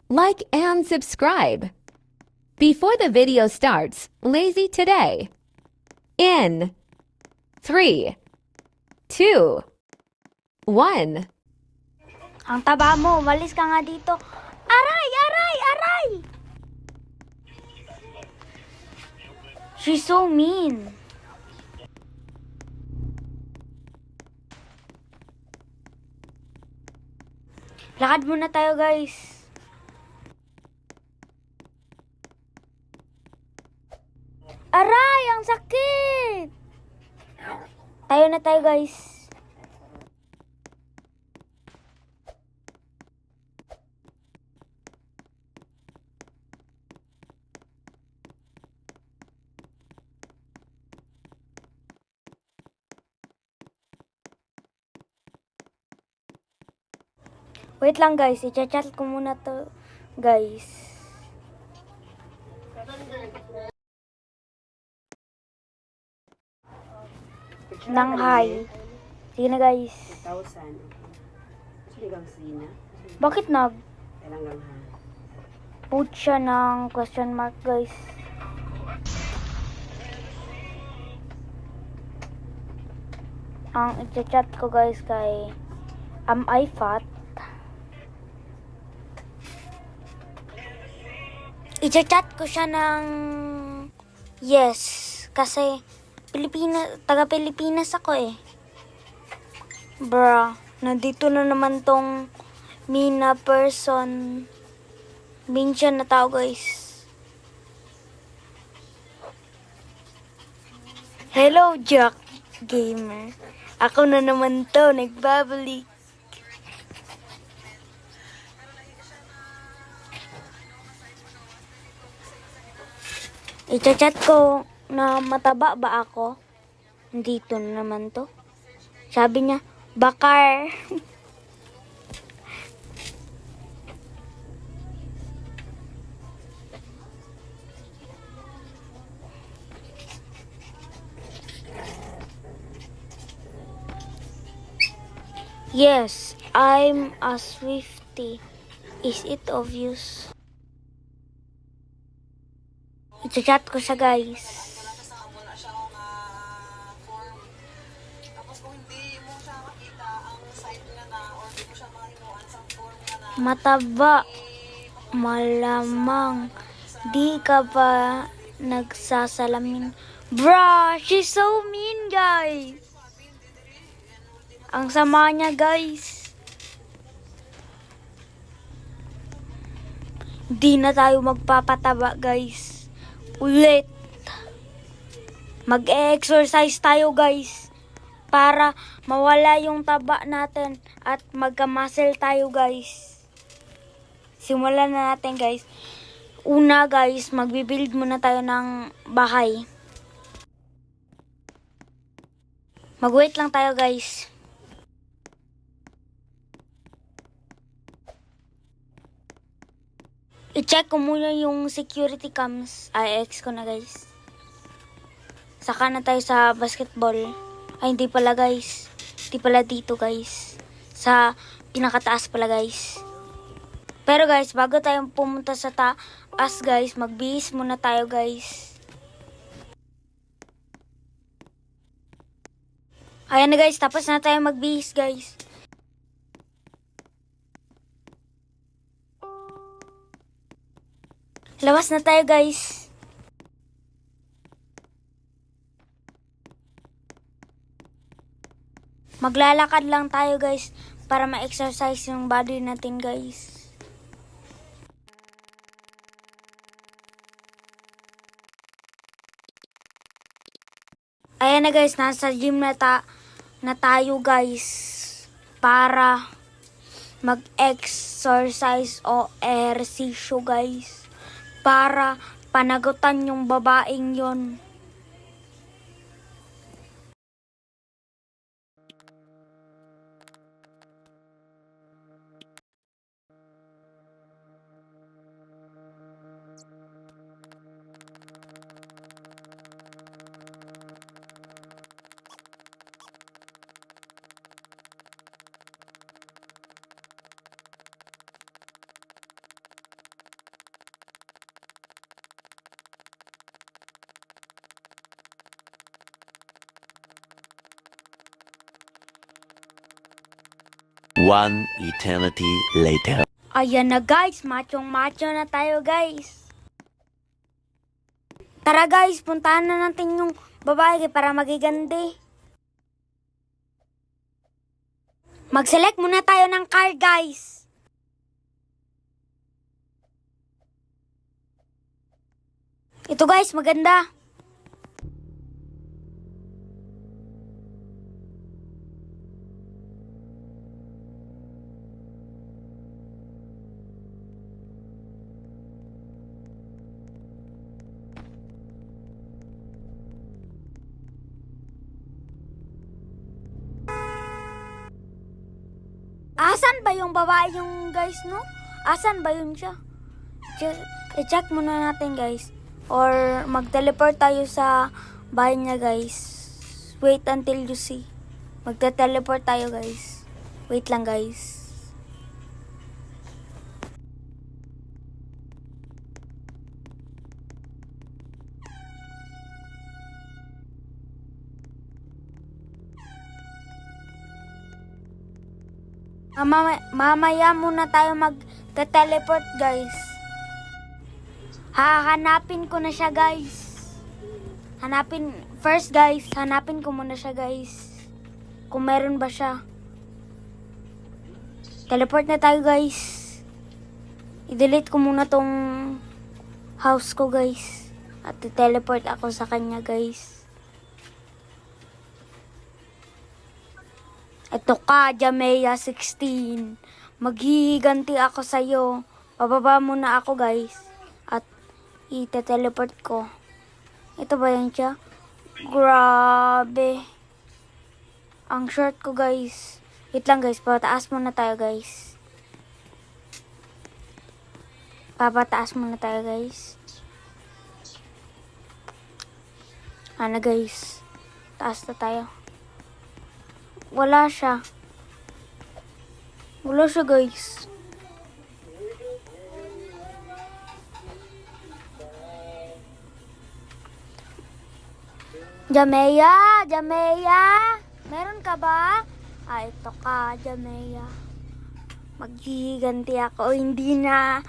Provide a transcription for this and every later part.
like and subscribe. Before the video starts, lazy today. In 3, 2, 1. Ang taba mo, umalis ka nga dito. Aray! Aray! Aray! She's so mean. Lakad muna tayo, guys. Aray! Ang sakit! Tayo na tayo, guys. Wait lang, guys. I-chat ko muna to, guys. Nang hi. Sige na, guys. 1,000. Sinigang sina. Bakit Talanggang ha. post siya ng question mark, guys? Ang i-chat ko, guys, kay Am I Fat? I-chat ko siya ng yes. Kasi taga Pilipinas ako eh. Bruh, nandito na naman tong Mina person. Minsan na tao, guys. Hello, Jack Gamer. Ako na naman to, nagbabalik. I-chat ko na mataba ba ako? Dito na naman to. Sabi niya, bakar. Yes, I'm a Swiftie. Is it obvious? I-chat ko siya, guys. Mataba. Malamang. Di ka ba nagsasalamin? Bruh, she's so mean, guys. Ang sama niya, guys. Di na tayo magpapataba, guys. Ulit. Mag-exercise tayo, guys. Para mawala yung taba natin at magka-muscle tayo, guys. Simulan na natin, guys. Una, guys, magbibuild muna tayo ng bahay. Mag-wait lang tayo, guys. I-check ko muna yung security cams. I-X ko na, guys. Saka na tayo sa basketball. Ay, hindi pala, guys. Hindi pala dito, guys. Sa pinakataas pala, guys. Pero, guys, bago tayo pumunta sa taas, guys, magbihis muna tayo, guys. Ayan na, guys. Tapos na tayo magbihis, guys. Labas na tayo, guys. Maglalakad lang tayo, guys, para ma-exercise yung body natin, guys. Ayan na, guys, nasa gym na tayo, guys, para mag-exercise o ehersisyo, guys, para panagutan yung babaeng yon. One eternity later. Ayan na guys, machong-macho na tayo guys. Tara guys, puntahan na natin yung babae para magigandi. Mag-select muna tayo ng car guys. Ito guys, maganda. Asan ba yung babae yung guys, no? Asan ba yun siya? I-check muna natin guys. Or mag-teleport tayo sa bahay niya guys. Wait until you see. Magte-teleport tayo guys. Wait lang guys. Mamaya muna tayo mag-teleport guys. Hahanapin ko na siya guys. Hanapin ko muna siya guys. Kung meron ba siya. Teleport na tayo guys. I-delete ko muna tong house ko guys. At i-teleport ako sa kanya guys. Ito ka, Jamea 16. Maghihiganti ako sa'yo. Pababa muna ako, guys. At ite-teleport ko. Ito ba yan siya? Grabe. Ang short ko, guys. Wait lang, guys. Papataas muna tayo, guys. Papataas muna tayo, guys. Ano, guys? Taas na tayo. Wala siya. Wala siya guys. Jamea! Meron ka ba? Ito ka, Jamea. Maghihiganti ako. Hindi na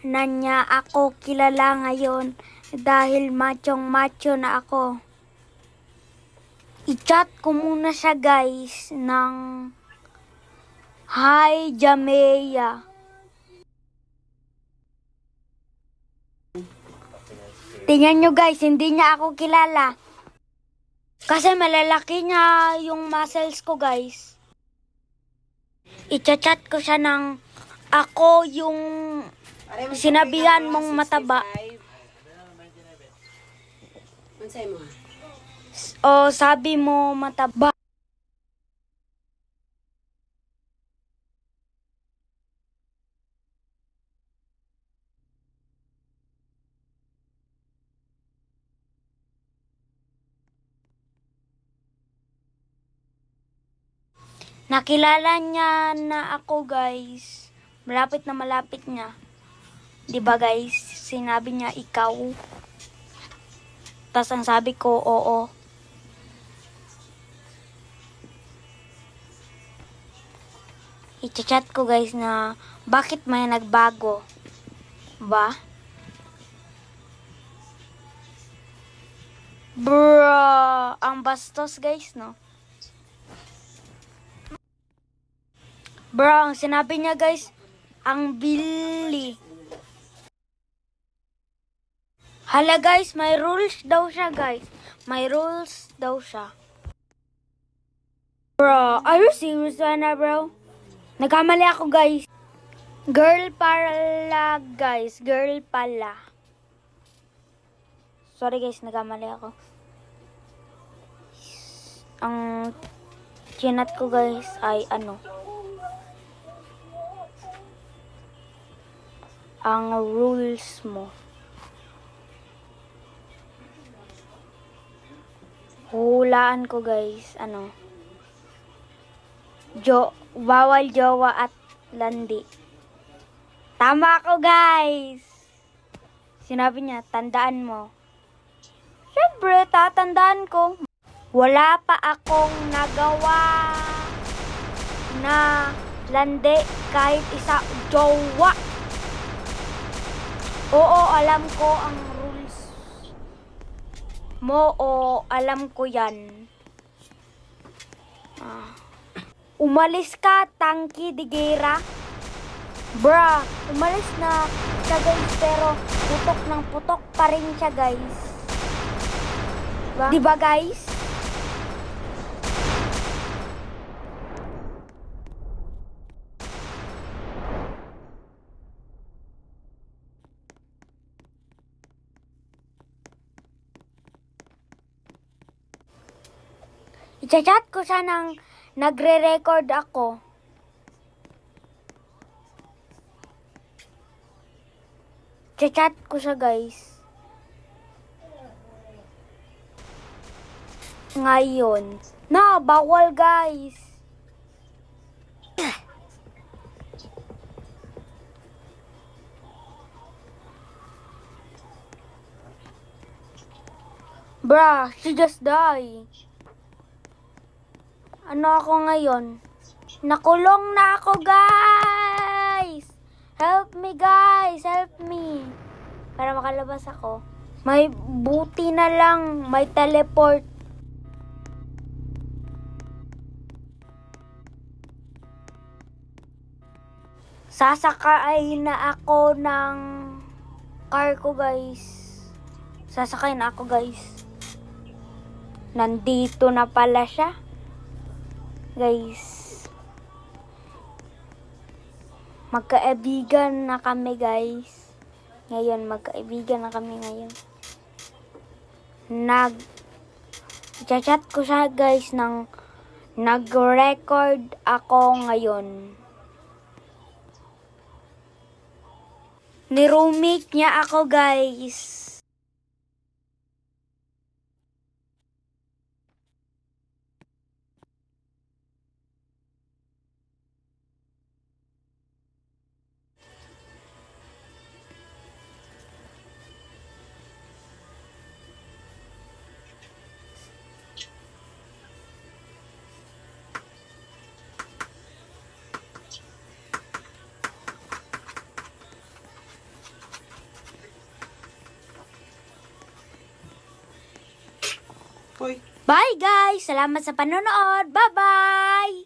niya ako kilala ngayon dahil machong-macho na ako. I-chat ko muna siya guys ng Hi Jamea. Tingnan nyo guys, hindi niya ako kilala. Kasi malalaki niya yung muscles ko guys. I-chat ko siya ng ako yung sinabihan mong mataba. Mansay mo ha? O sabi mo mataba. Nakilala niya na ako guys. Malapit na malapit niya. 'Di ba guys? Sinabi niya ikaw. Tapos ang sabi ko oo. I-chat ko guys na bakit may nagbago ba? Bro, ang bastos guys, no? Bro, ang sinabi niya guys, ang bili. Hala guys, may rules daw siya guys. May rules daw siya. Bro, are you serious right now, bro? Nagkamali ako guys. Girl pala guys. Girl pala. Sorry guys, nagkamali ako. Ang chinat ko guys ay ano. Ang rules mo. Hulaan ko guys. Ano. Bawal jowa at landi. Tama ako guys. Sinabi niya, tandaan mo. Siyempre, tatandaan ko. Wala pa akong nagawa na landi kahit isa jowa. Oo, alam ko ang rules mo, o alam ko yan. Umalis ka, Tangki Digera. Bruh, umalis na siya guys, pero putok ng putok pa rin siya guys. Diba guys? I-chat ko siya nang nagre-record ako. I-chat ko siya guys. Ngayon. No, bawal guys. Bruh, she just died. Ano ako ngayon? Nakulong na ako, guys! Help me, guys! Help me! Para makalabas ako. May buti na lang. May teleport. Sasakay na ako ng car ko, guys. Sasakay na ako, guys. Nandito na pala siya. Guys, magkaibigan na kami guys. Ngayon, magkaibigan na kami ngayon. Chat ko siya guys ng nag-record ako ngayon. Ni-roommate niya ako guys. Hoy, Bye guys! Salamat sa panonood! Bye-bye!